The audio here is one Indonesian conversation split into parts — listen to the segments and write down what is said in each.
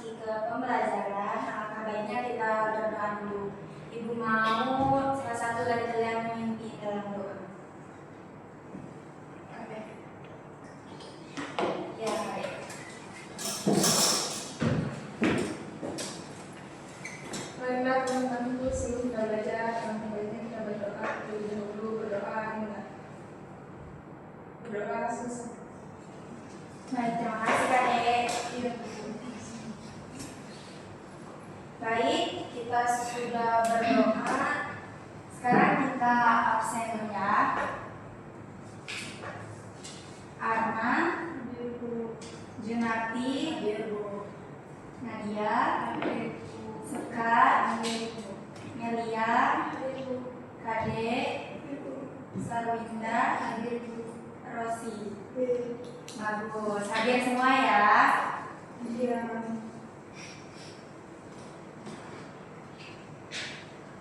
memasuki ke pembelajaran, alangkah baiknya kita berdoa dulu. Ibu mau salah satu dari kalian memimpin dalam doa. Ya, baik. Marilah teman-temanku, sebelum kita belajar, alangkah baiknya kita berdoa. Terlebih dahulu berdoa dengan berdoa susah. Baik, terima kasih Kak Dek. Baik, kita sudah berdoa. Sekarang kita absen ya. Arma, Junarti, Nadia, Sekar, Melia, Kade, Sarwinda, Rosi. Bagus, hadir semua ya.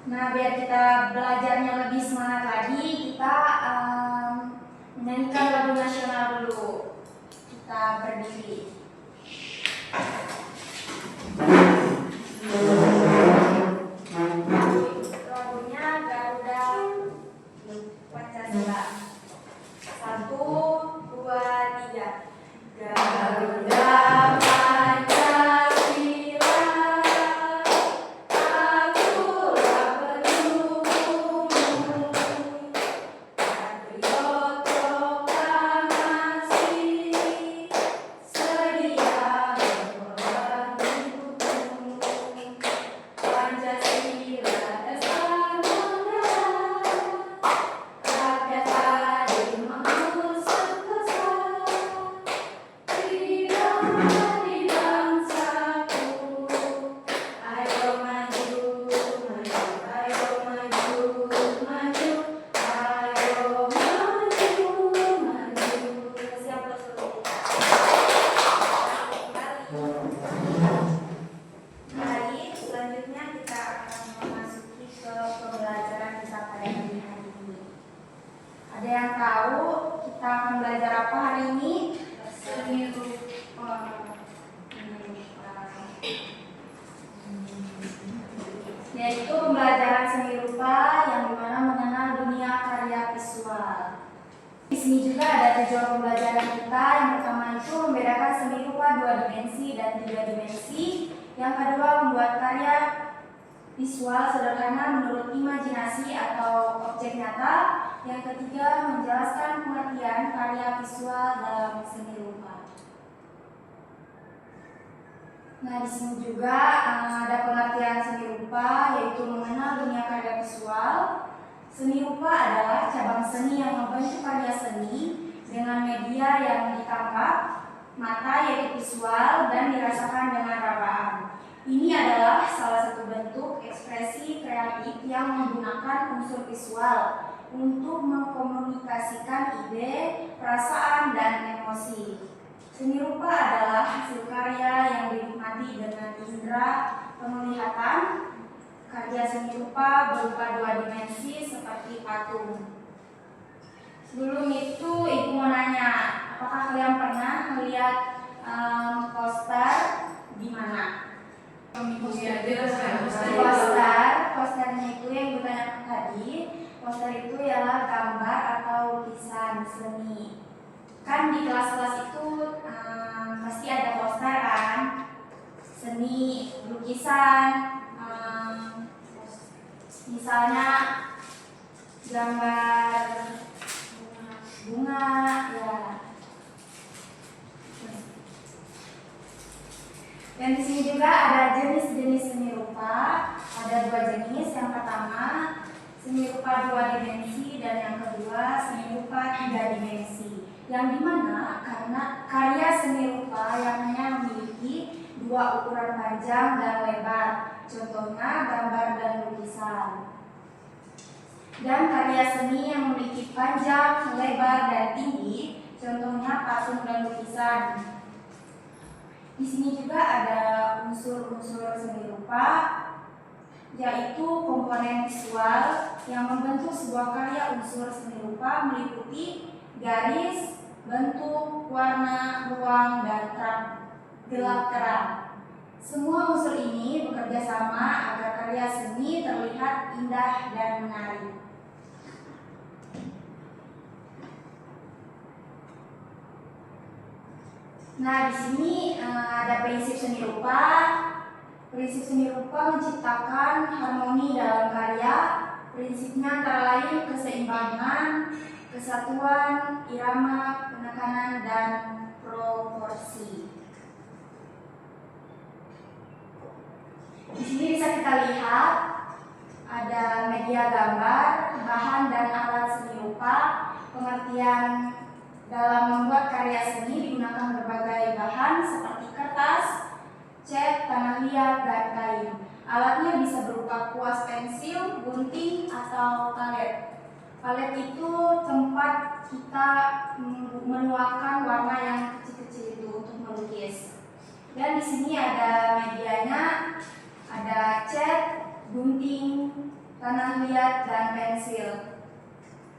Nah, biar kita belajarnya lebih semangat lagi, kita menyanyikan lagu nasional dulu. Kita berdiri. Lagunya Garuda Pancasila. 1, 2, 3. Garuda Pancasila, akulah pendukungmu, patriot proklamasi, sedia berkorban untukmu. Pancasila dasar negara, rakyat adil makmur sekuasa, tidak di bangsaku. Ayo maju, maju, ayo maju, maju, ayo maju, maju. Siap dulu. Baik, selanjutnya kita akan memasuki ke pembelajaran kita pada hari ini. Ada yang tahu kita akan belajar apa hari ini? Seni rupa. Yaitu pembelajaran seni rupa yang dimana mengenal dunia karya visual. Di sini juga ada tujuan pembelajaran kita. Yang pertama itu membedakan seni rupa 2 dimensi dan 3 dimensi. Yang kedua membuat karya visual sederhana menurut imajinasi atau objek nyata. Yang ketiga menjelaskan pengertian karya visual dalam seni rupa. Nah, di sini juga ada pengertian seni rupa, yaitu mengenal dunia karya visual. Seni rupa adalah cabang seni yang membentuk karya seni dengan media yang ditangkap mata, yaitu visual, dan dirasakan dengan rabaan. Ini adalah salah satu bentuk ekspresi kreatif yang menggunakan unsur visual untuk mengkomunikasikan ide, perasaan, dan emosi. Seni rupa adalah hasil karya yang dinikmati dengan indera penglihatan. Karya seni rupa berupa 2 dimensi seperti patung. Sebelum itu, Ibu mau nanya, apakah kalian pernah melihat poster di mana? Posternya itu yang ditanyakan tadi. Poster itu ialah gambar atau lukisan seni. Kan di kelas-kelas itu pasti ada poster kan, seni, lukisan, misalnya gambar bunga, ya. Dan di sini juga ada jenis-jenis seni rupa. Ada 2 jenis. Yang pertama seni rupa 2 dimensi dan yang kedua seni rupa 3 dimensi. Yang dimana karena karya seni rupa yang hanya memiliki 2 ukuran panjang dan lebar. Contohnya gambar dan lukisan. Dan karya seni yang memiliki panjang, lebar, dan tinggi. Contohnya patung dan lukisan. Di sini juga ada unsur-unsur seni rupa, yaitu komponen visual yang membentuk sebuah karya unsur seni rupa meliputi garis, bentuk, warna, ruang, dan gelap terang. Semua unsur ini bekerja sama agar karya seni terlihat indah dan menarik. Nah, di sini ada prinsip seni rupa. Prinsip seni rupa menciptakan harmoni dalam karya. Prinsipnya antara lain keseimbangan, kesatuan, irama, penekanan, dan proporsi. Di sini bisa kita lihat ada media gambar, bahan dan alat seni rupa. Pengertian dalam membuat karya seni digunakan berbagai bahan seperti kertas, cat, tanah liat, dan kain. Alatnya bisa berupa kuas pensil, gunting, atau palet. Palet itu tempat kita menuangkan warna yang kecil-kecil itu untuk melukis. Dan di sini ada medianya, ada cat, gunting, tanah liat, dan pensil.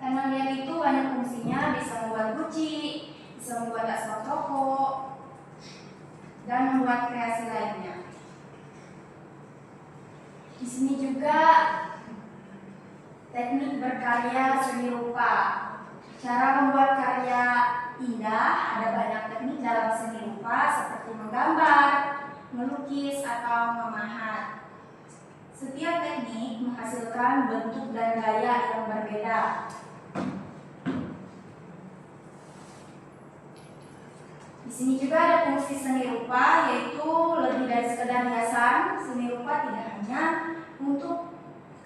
Tanah liat itu banyak fungsinya, bisa membuat guci, bisa membuat aspal toko, dan membuat kreasi lainnya. Di sini juga teknik berkarya seni rupa. Cara membuat karya indah, ada banyak teknik dalam seni rupa seperti menggambar, melukis, atau memahat. Setiap teknik menghasilkan bentuk dan gaya yang berbeda. Di sini juga ada fungsi seni rupa, yaitu lebih dari sekedar hiasan. Seni rupa tidak hanya untuk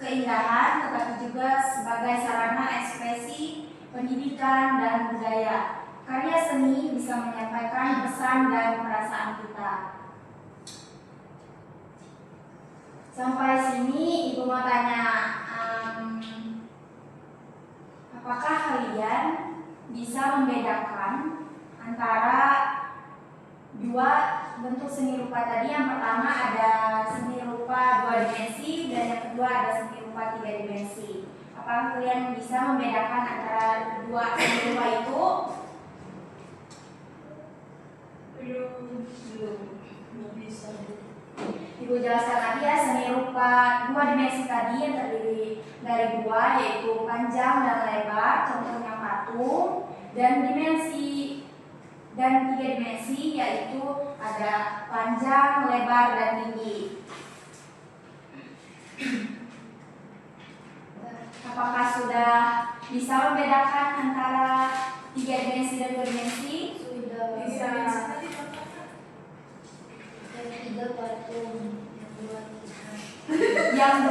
keindahan, tetapi juga sebagai sarana ekspresi, pendidikan, dan budaya. Karya seni bisa menyampaikan pesan dan perasaan kita. Sampai sini Ibu mau tanya, apakah kalian bisa membedakan antara dua bentuk seni rupa tadi? Yang pertama ada seni rupa 2 dimensi dan yang kedua ada seni rupa 3 dimensi. Apakah kalian bisa membedakan antara dua seni rupa itu? Belum bisa. Ibu jelaskan lagi ya, seni rupa 2 dimensi tadi yang terdiri dari 2, yaitu panjang dan lebar, contohnya patung, dan 3 dimensi yaitu ada panjang, lebar, dan tinggi. Apakah sudah bisa membedakan antara 3 dimensi dan 2 dimensi? Sudah bisa. Yang 3 patung, yang 2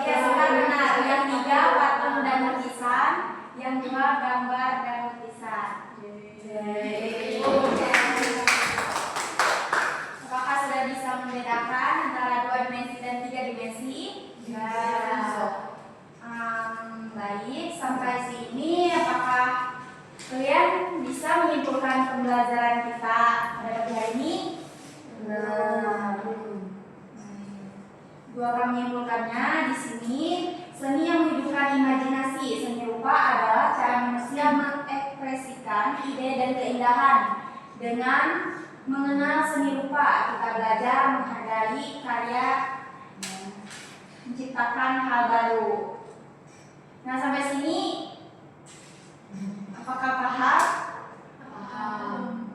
ya sudah benar. Yang 3 patung dan lukisan, yang 2 gambar dan lukisan. Apakah sudah bisa membedakan antara 2 dimensi dan 3 dimensi? Ya. Baik, sampai sini apakah kalian bisa menyimpulkan pembelajaran kita pada pagi hari ini? Dua akan menyimpulkannya di sini. Seni yang menghidupkan imajinasi. Seni rupa adalah cara manusia mengekspresikan ide dan keindahan. Dengan mengenal seni rupa, kita belajar menghargai karya, menciptakan hal baru. Nah, sampai sini apakah paham? Paham.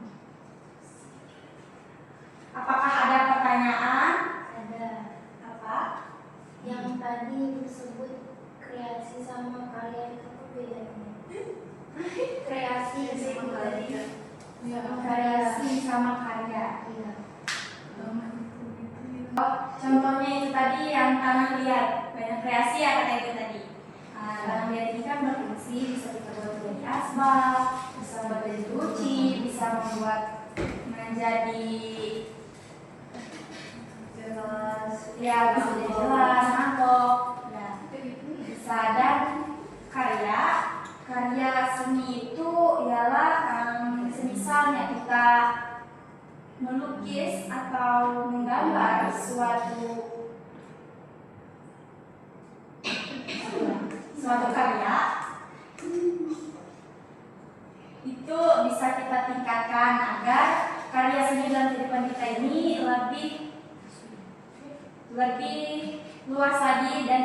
Apakah ada pertanyaan? Ada. Apa? Yang tadi disebut kreasi sama karya itu apa bedanya? Kreasi sama karya. Ya, kreasi sama karya. Iya. Contohnya itu tadi yang tanah liat, banyak kreasi ya kata itu tadi. Tanah liat ini kan berfungsi, bisa kita buat jadi asbak, bisa buat jadi guci, bisa membuat menjadi jelas, ya bisa jadi jelas, mangkok, ya bisa. Dan karya seni itu ialah semisalnya kita melukis atau menggambar suatu karya, itu bisa kita tingkatkan agar lebih luas lagi dan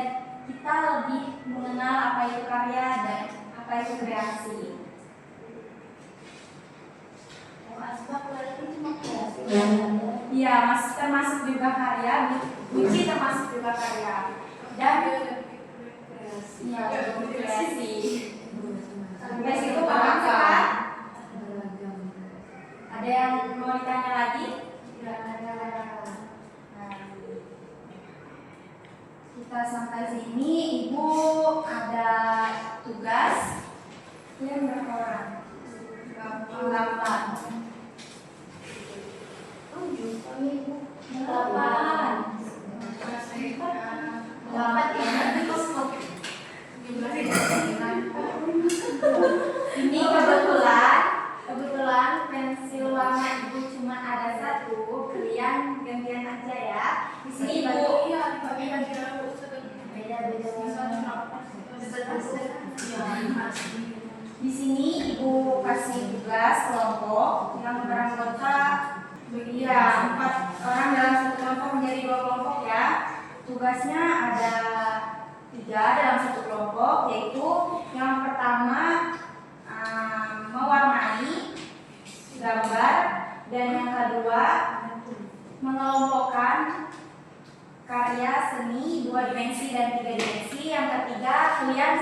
kita lebih mengenal apa itu karya dan apa itu kreasi. Asbak berarti cuma kreasi. Iya, termasuk juga karya, kunci termasuk juga karya. Dan iya, kreasi. Kreasi itu paham kan? Ada yang mau ditanya lagi? Kita sampai sini, Ibu ada tugas. Yang berapa orang? 8. 8. Ini kebetulan pensil warna Ibu cuma ada 1. Kalian gantian aja ya. Di sini Ibu di sini Ibu kasih tugas kelompok yang beranggota 4 orang dalam satu kelompok menjadi 2 kelompok ya. Tugasnya ada 3 dalam satu kelompok, yaitu yang pertama mewarnai gambar, dan yang kedua mengelompokkan karya seni 2 dimensi dan 3 dimensi. Yang ketiga, kalian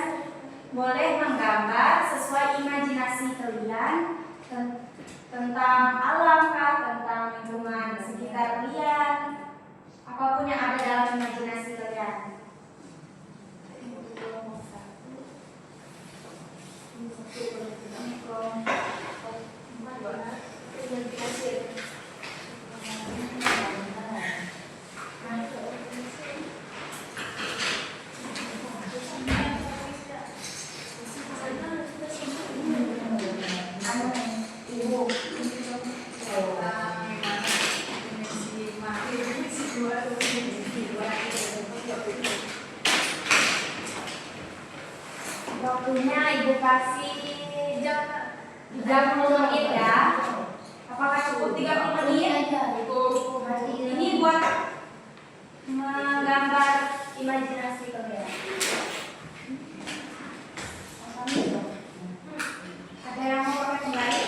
boleh menggambar sesuai imajinasi kalian tentang alam kah, tentang lingkungan sekitar kalian, apapun yang ada dalam imajinasi kalian. Waktunya Ibu kasih 30 menit ya. Apakah cukup 30 menit? Ini buat menggambar imajinasi kalian. Ada yang mau pakai kembali?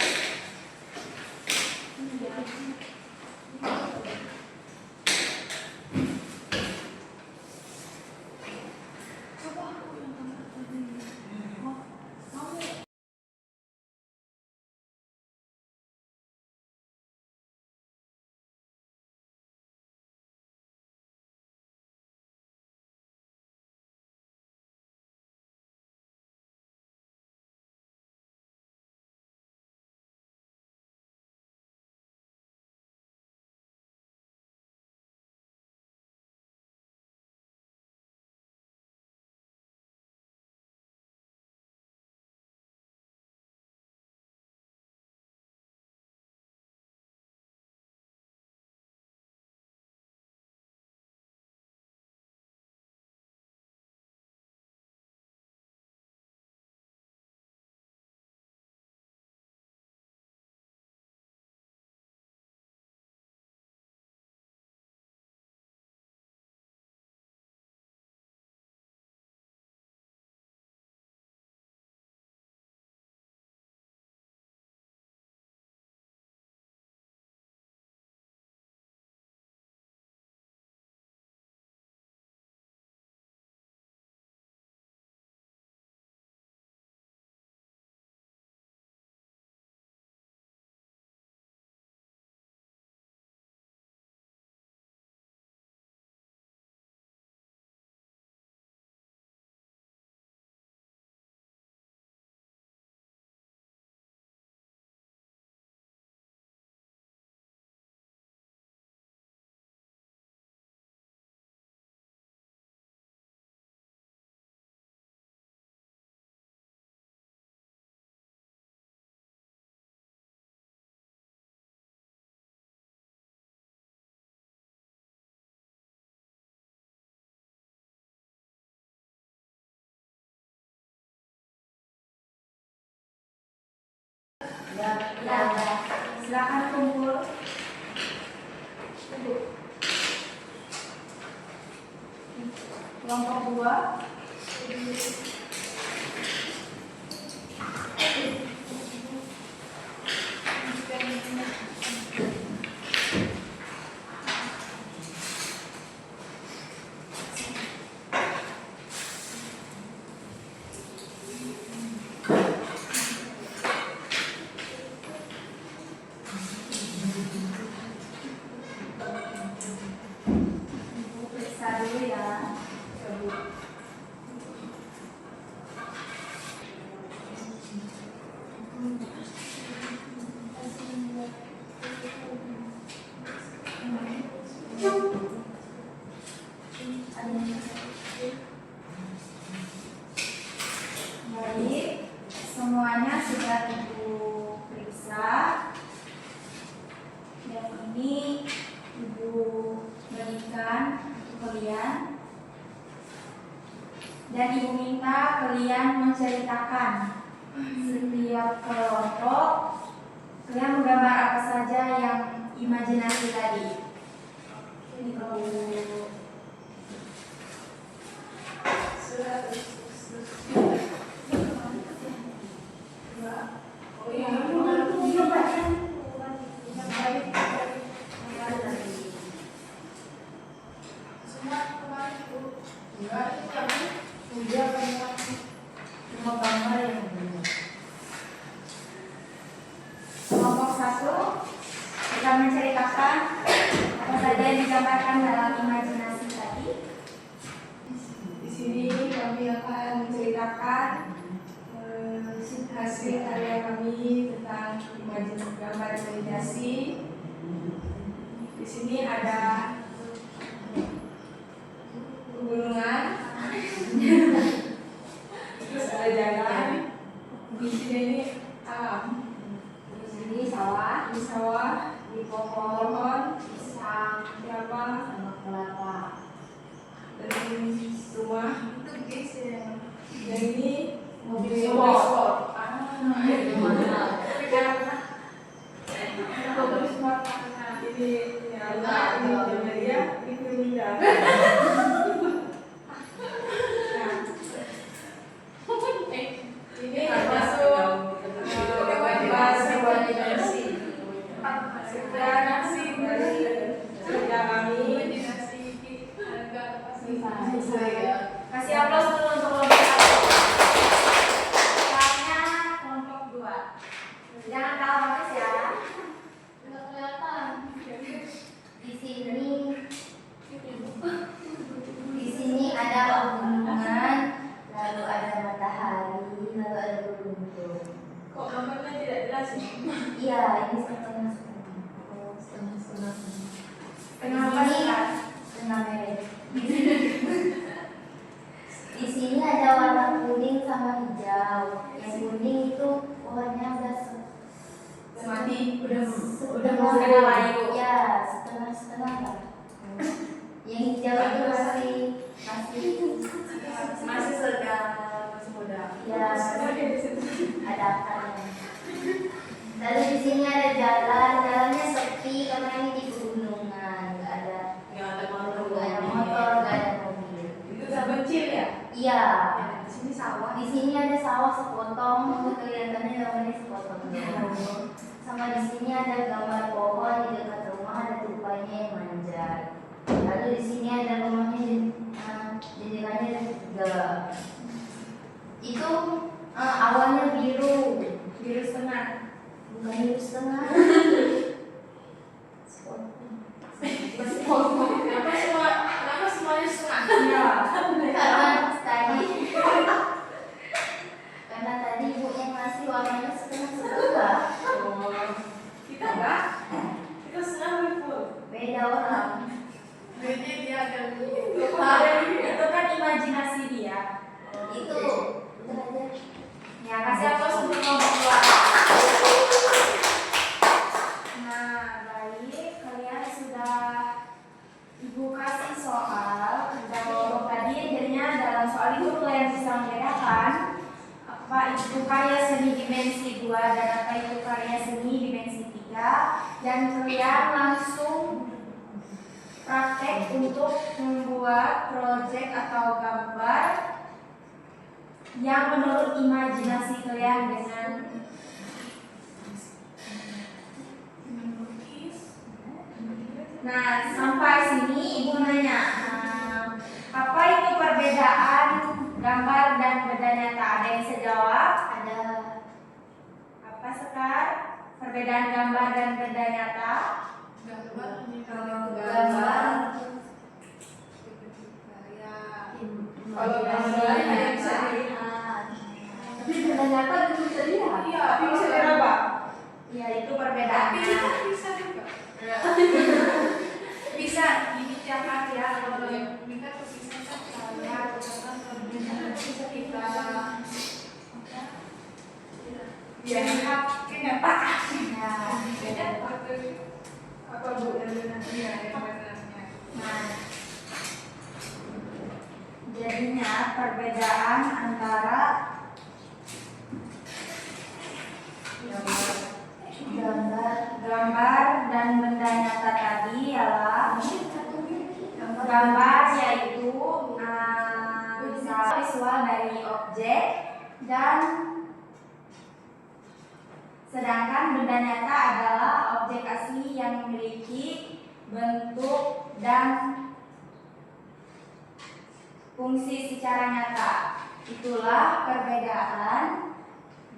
Ya, silakan kumpul. Kelompok 2. Ibu periksa dulu ya. Baik, semuanya sudah Ibu periksa. Yang ini Ibu berikan untuk kalian. Dan Ibu minta kalian menceritakan setiap kelompok. Kalian menggambar apa saja yang imajinasi tadi. Ini Ibu. Kelompok 1 kita menceritakan apa saja yang digambarkan dalam imajinasi tadi. Di sini kami akan menceritakan hasil karya kami tentang gambar imajinasi. Di sini ada pegunungan, terus ada jalan. Di sini ini alam. Di sini sawah, Di sawah, di pohon, pisang, kelapa, sama kelapa. dan ini rumah. Yang ini mobil Sport. sport. Ini Jamalia, ini Firmida. Ini termasuk sebuah dimensi. Sebuah nasi kerja kami. Kasih aplaus dulu untuk kelompok 1. Selanjutnya kelompok 2. Jangan kalah bagus ya. Nggak kelihatan. Di sini ada pegunungan, lalu ada matahari, lalu ada beruntung. Kok gambarnya tidak jelas ya? Iya, ini setengah-setengah. Oh, setengah-setengah. Tengah apa sih, Kak? Setengah merah. Di sini ada warna kuning sama hijau. Yang kuning itu warnanya udah Mati, udah setengah layu. Ya, setengah-setengah lah. Yang hijau itu Masih sedang muda. ya ada akarnya. Lalu di sini ada jalannya sepi karena ini di pegunungan, nggak ada motor, nggak ada mobil. itu sahabat kecil ya? Iya. Di sini sawah. Di sini ada sawah sepotong, kelihatannya namanya sepotong. Sama di sini ada gambar pohon, di dekat rumah ada tupainya yang manjat. Lalu di sini ada rumahnya, jendelanya ada 3. Itu awalnya biru setengah, bukan biru setengah. Kenapa semuanya setengah? Iya. Karena tadi ibu yang ngasih warnanya setengah-setengah. Kita enggak? Kita setengah full. Beda orang. Jadi dia akan Itu kan imajinasi dia. Itu udah aja. Ya, kasih aplaus untuk kelompok 2. Nah, baik, kalian sudah Ibu kasih soal. Dan kelompok tadi jadinya dalam soal itu kalian bisa membedakan apa itu karya seni dimensi 2 dan apa itu karya seni dimensi 3, dan kalian langsung untuk membuat proyek atau gambar yang menurut imajinasi kalian dengan melukis. Nah, sampai sini ibu nanya, apa itu perbedaan gambar dan benda nyata? Ada yang bisa jawab? Ada Apa Sekar? Perbedaan gambar dan benda nyata? gambar Kalau gambar hanya bisa dilihat. tapi benda nyata itu bisa lihat. Iya, tapi bisa diraba. Ya, itu perbedaan. Bisa juga. Bisa ini tiap hari ya. Kalau ini kan bisa saya bisa kita ya lihat kenyataan. Nah, Beda apa bu yang benarnya yang benarnya. nah, jadinya perbedaan antara gambar dan benda nyata tadi ialah gambar yaitu visual dari objek, dan sedangkan benda nyata adalah objek asli yang memiliki bentuk dan fungsi secara nyata. Itulah perbedaan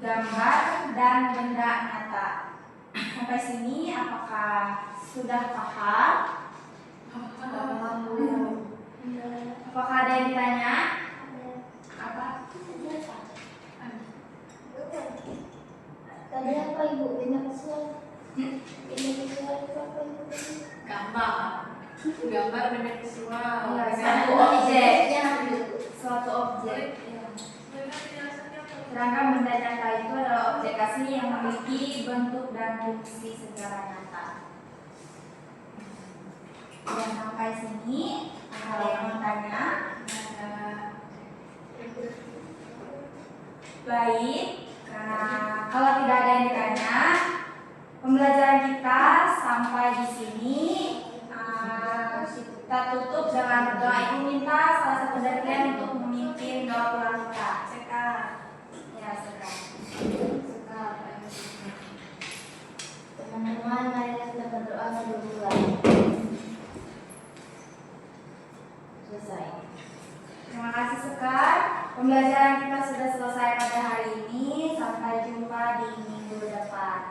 gambar dan benda nyata. Sampai sini apakah sudah paham? Apakah ada yang ditanya? Apa? Tadi apa ibu? Benda visual. Benda visual itu apa ibu? Gambar benda visual. Ya, suatu objek. Suatu objek. Sedangkan benda nyata itu adalah objek asli yang memiliki bentuk dan fungsi secara nyata. Dan sampai sini ada yang mau tanya? Baik, kalau tidak ada yang ditanya, pembelajaran kita sampai di sini. Kita tutup dengan berdoa. Ibu minta salah satu dari kalian untuk memimpin doa pulang kita. Sekar. Ya, Sekar. Teman-teman, mari kita berdoa sebelum mulai. Selesai. Terima kasih Sekar. Pembelajaran kita sudah selesai pada hari ini. Sampai jumpa di minggu depan.